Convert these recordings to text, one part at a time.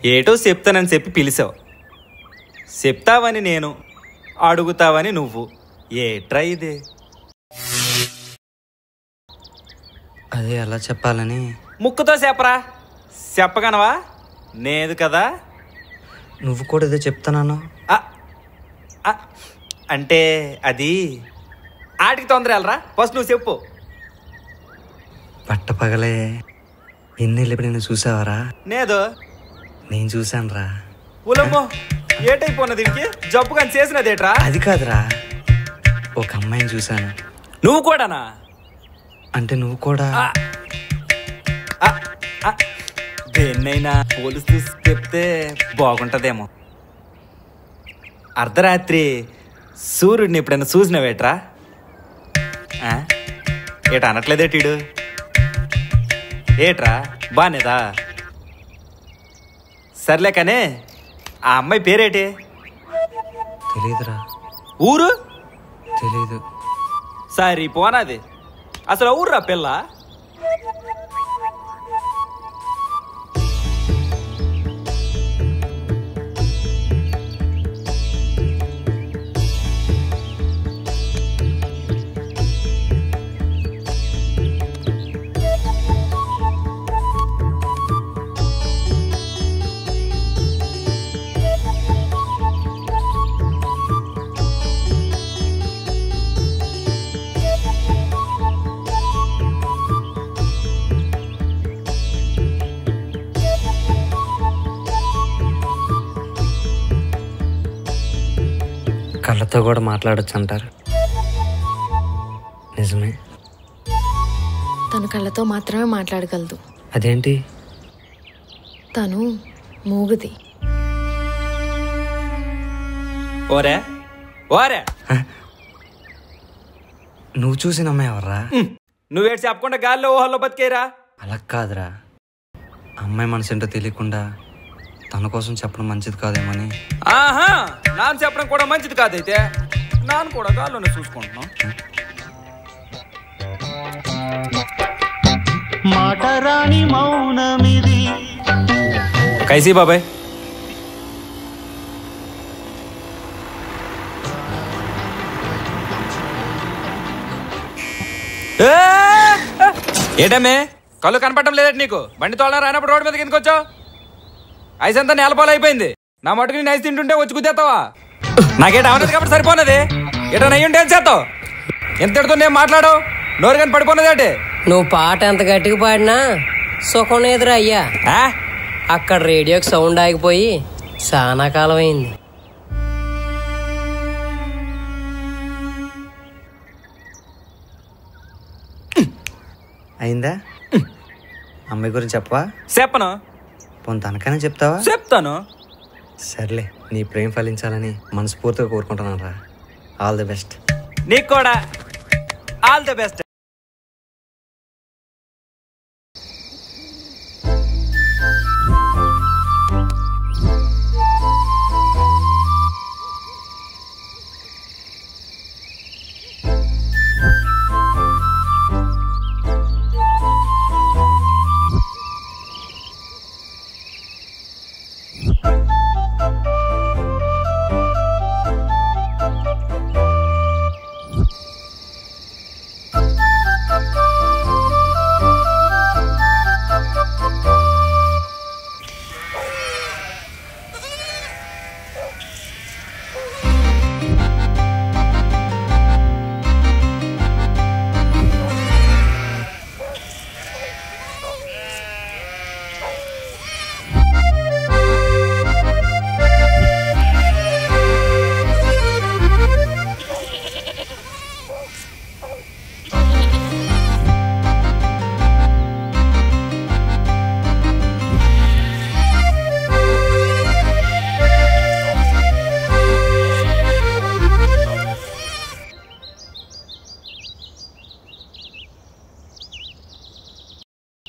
ఏటో చెప్తానని చెప్పి పిలిచావు. చెప్తావని నేను, అడుగుతావని నువ్వు. ఏట్రా ఇదే? అదే ఎలా చెప్పాలని. ముక్కుతో చెప్పరా, చెప్పగనవా? లేదు కదా. నువ్వు కూడా ఇదే చెప్తాను. అంటే అది ఆటికి తొందర వెళ్ళరా, ఫస్ట్ నువ్వు చెప్పు. పట్టపగలే ఎన్నెళ్ళు ఎప్పుడైనా చూసావారా? లేదు. నేను చూశాను రా. ఉలమ్మో, ఏటైపోయినది దీనికి? జబ్బు కానీ చేసినదేట్రా? అది కాదురా, ఒక అమ్మాయిని చూశాను. నువ్వు కూడానా? అంటే నువ్వు కూడా దేన్నైనా పోలీసు చూసి చెప్తే బాగుంటదేమో. అర్ధరాత్రి సూర్యుడిని ఎప్పుడైనా చూసినవేట్రా? ఏట అనట్లేదేటీడు? ఏట్రా బానేదా? సర్లే కానీ ఆ అమ్మాయి పేరేటి? తెలీదురా. ఊరు తెలీదు. సరి పోనాది. అసలు ఊర్రా పిల్ల? కళ్ళతో కూడా మాట్లాడొచ్చు అంటారు. నిజమే, తను కళ్ళతో మాత్రమే మాట్లాడగలదు. అదేంటి? తను మూగది. ఓరే ఓరే, నువ్వు చూసిన అమ్మాయి ఎవర్రా? నువ్వేటి చెప్పకుండా గాల్లో ఊహల్లో బతికేరా? అలా కాదురా, అమ్మాయి మనసు ఏంటో తెలియకుండా తన కోసం చెప్పడం మంచిది కాదేమని. ఆహా, నాన్న చెప్పడం కూడా మంచిది కాదైతే నాన్న కూడా గాల్లోనే చూసుకుంటున్నాం. మాటరాని మౌనమిది. కైసీ బాబాయ్, ఏటమ్మే కళ్ళు కనపడటం లేదట నీకు? బండి తోళ రానప్పుడు రోడ్డు మీదకి ఎందుకు వచ్చావు? ఐస్ అంతా నేలపాలు అయిపోయింది. నా మటుకు నేను ఐస్ తింటుంటే వచ్చి గుద్దేస్తావా? నాకేట అవనది కాబట్టి సరిపోనది. ఏటో నయ్యుంటే ఏం చేస్తావు? ఎంత తిడుతూ నేను మాట్లాడు, నోరు కానీ పడిపోన్నదేటి? నువ్వు పాట ఎంత గట్టిగా పాడినా సుఖం లేదురా అయ్యా. అక్కడ రేడియోకి సౌండ్ ఆగిపోయి చాలా కాలం అయింది. అయిందా? అమ్మాయి గురించి చెప్పవా? చెప్పను. పోనీ తనకనే చెప్తావా? చెప్తాను. సర్లే, నీ ప్రేమ ఫలించాలని మనస్ఫూర్తిగా కోరుకుంటున్నాను రా. All the best. నీకు కూడా ఆల్ ది బెస్ట్.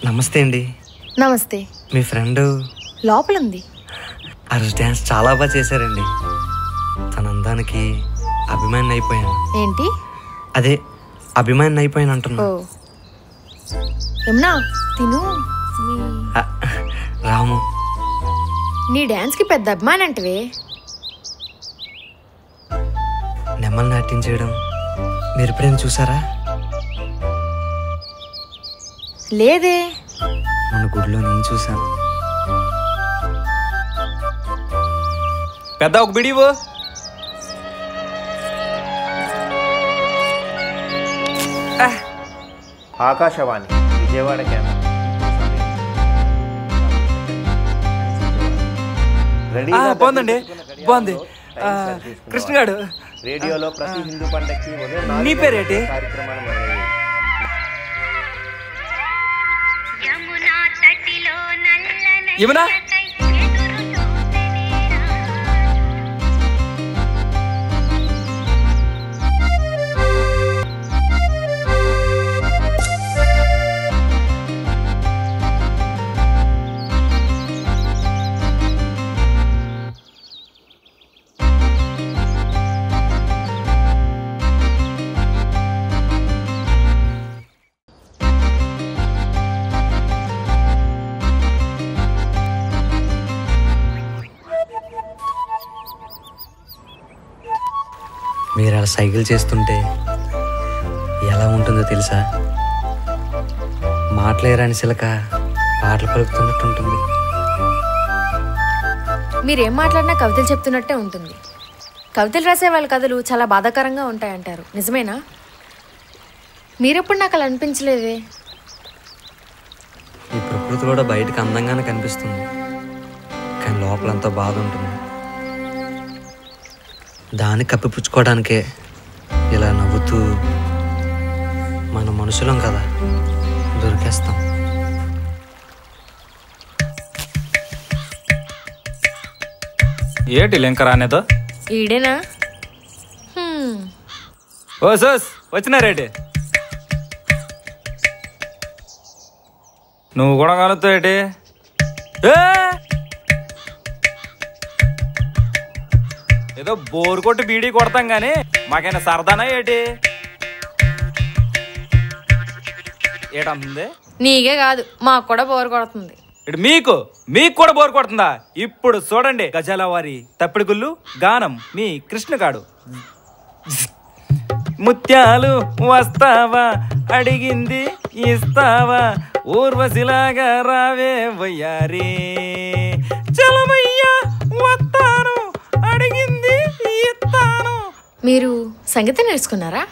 నమస్తే అండి. నమస్తే. మీ ఫ్రెండ్ లోపలుంది. ఆ రోజు డ్యాన్స్ చాలా బాగా చేశారండి. తన అందానికి అభిమాని అయిపోయాను. ఏంటి? అదే అభిమాని అయిపోయాను అంటున్నా. యమునా తిను. రాము నీ డాన్స్కి పెద్ద అభిమాని అంటవే. నెమ్మలు నాట్యం చేయడం మీరు ఎప్పుడైనా చూసారా? లేదే. మన గుడిలో నేను చూశాను. పెద్ద ఒక బిడివు. ఆకాశవాణి విజయవాడ కేంద్రం. బాగుందండి, బాగుంది. కృష్ణ గారు రేడియోలో ప్రతి హిందూ పండక్కి నీ పేరేంటి? కార్యక్రమాలు మొదలయ్యాయి. యమునా మీరు అలా సైకిల్ చేస్తుంటే ఎలా ఉంటుందో తెలుసా? మాటలేరాని చిలక పాటలు పలుకుతున్నట్టు ఉంటుంది. మీరేం మాట్లాడినా కవితలు చెప్తున్నట్టే ఉంటుంది. కవితలు రాసే వాళ్ళ కథలు చాలా బాధాకరంగా ఉంటాయంటారు, నిజమేనా? మీరెప్పుడు నాకు అలా అనిపించలేదే. ఈ ప్రకృతి కూడా బయటకు అందంగానే కనిపిస్తుంది, కానీ లోపలంతా బాధ ఉంటుంది. దాన్ని కప్పిపుచ్చుకోవడానికే ఇలా నవ్వుతూ మన మనుషులం కదా దొరికేస్తాం. ఏంటి లింక రానేదో? ఈడేనా? ఓ సోస్ వచ్చినారేటి? నువ్వు కూడా కలుగుతావు ఏంటి? ఏదో బోరు కొట్టి బీడీ కొడతాం గానీ మాకైనా సరదానా ఏంటి? ఏటంటుంది? నీకే కాదు, మాకు కూడా బోరు కొడుతుంది. ఇటు మీకు కూడా బోరు కొడుతుందా? ఇప్పుడు చూడండి గజాల వారి తప్పిడి గుళ్ళు గానం మీ కృష్ణగాడు. ముత్యాలు వస్తావా, అడిగింది ఇస్తావా, ఊర్వశిలాగా రావే వయ్యారి, చలమయ్యా వస్తాను, అడిగింది ఇస్తాను. మీరు సంగీతం నేర్చుకున్నారా?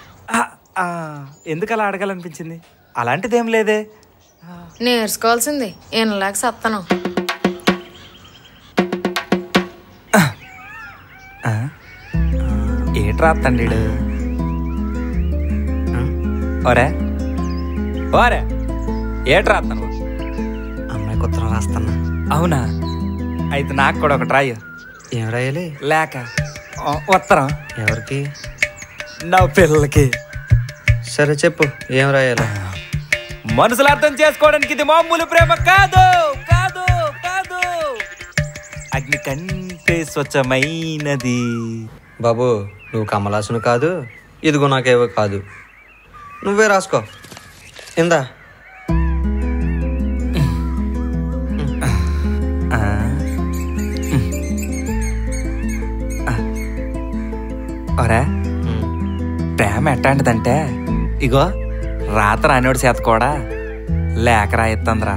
ఎందుకు అలా అడగాలనిపించింది? అలాంటిదేం లేదే. నేర్చుకోవాల్సింది ఏనలాగ సత్తను. ఏట్రా తండ్రిడు? ఓరే ఓరే ఏట్రా అత్తను? అమ్మాయికి ఉత్తరం రాస్తానా? అవునా? అయితే నాకు కూడా ఒక ట్రై. ఏం రాయాలి? లేక ఉత్తరం. ఎవరికి? నా పిల్లలకి. సరే చెప్పు, ఏం రాయాలి? మనసులు అర్థం చేసుకోవడానికి ఇది మామూలు ప్రేమ కాదు కాదు కాదు, అగ్ని కంటే స్వచ్ఛమైనది. బాబు నువ్వు కమలాసును కాదు, ఇదిగో నాకేవో కాదు, నువ్వే రాసుకో. ఇందా. ఒరే ప్రేమ ఎట్టాంటిదంటే ఇగో రాత రానివాడి చేత కూడా లేక రాయిత్తందిరా.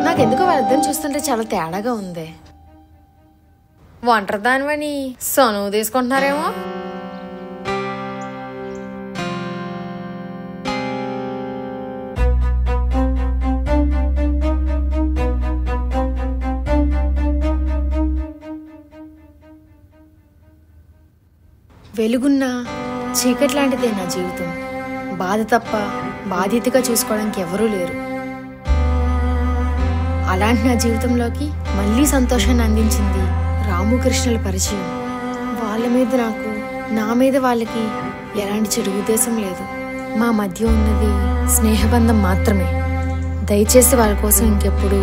నాకెందుకో వాళ్ళిద్దరిని చూస్తుంటే చాలా తేడాగా ఉంది. ఒంటరి దానివని సనువు తీసుకుంటున్నారేమో. వెలుగున్న చీకటి లాంటిదే నా జీవితం. బాధ తప్ప బాధ్యతగా చూసుకోవడానికి ఎవరూ లేరు. అలాంటి నా జీవితంలోకి మళ్ళీ సంతోషాన్ని అందించింది రామకృష్ణుల పరిచయం. వాళ్ళ మీద నాకు, నా మీద వాళ్ళకి ఎలాంటి చెడు ఉద్దేశం లేదు. మా మధ్య ఉన్నది స్నేహబంధం మాత్రమే. దయచేసి వాళ్ళ కోసం ఇంకెప్పుడు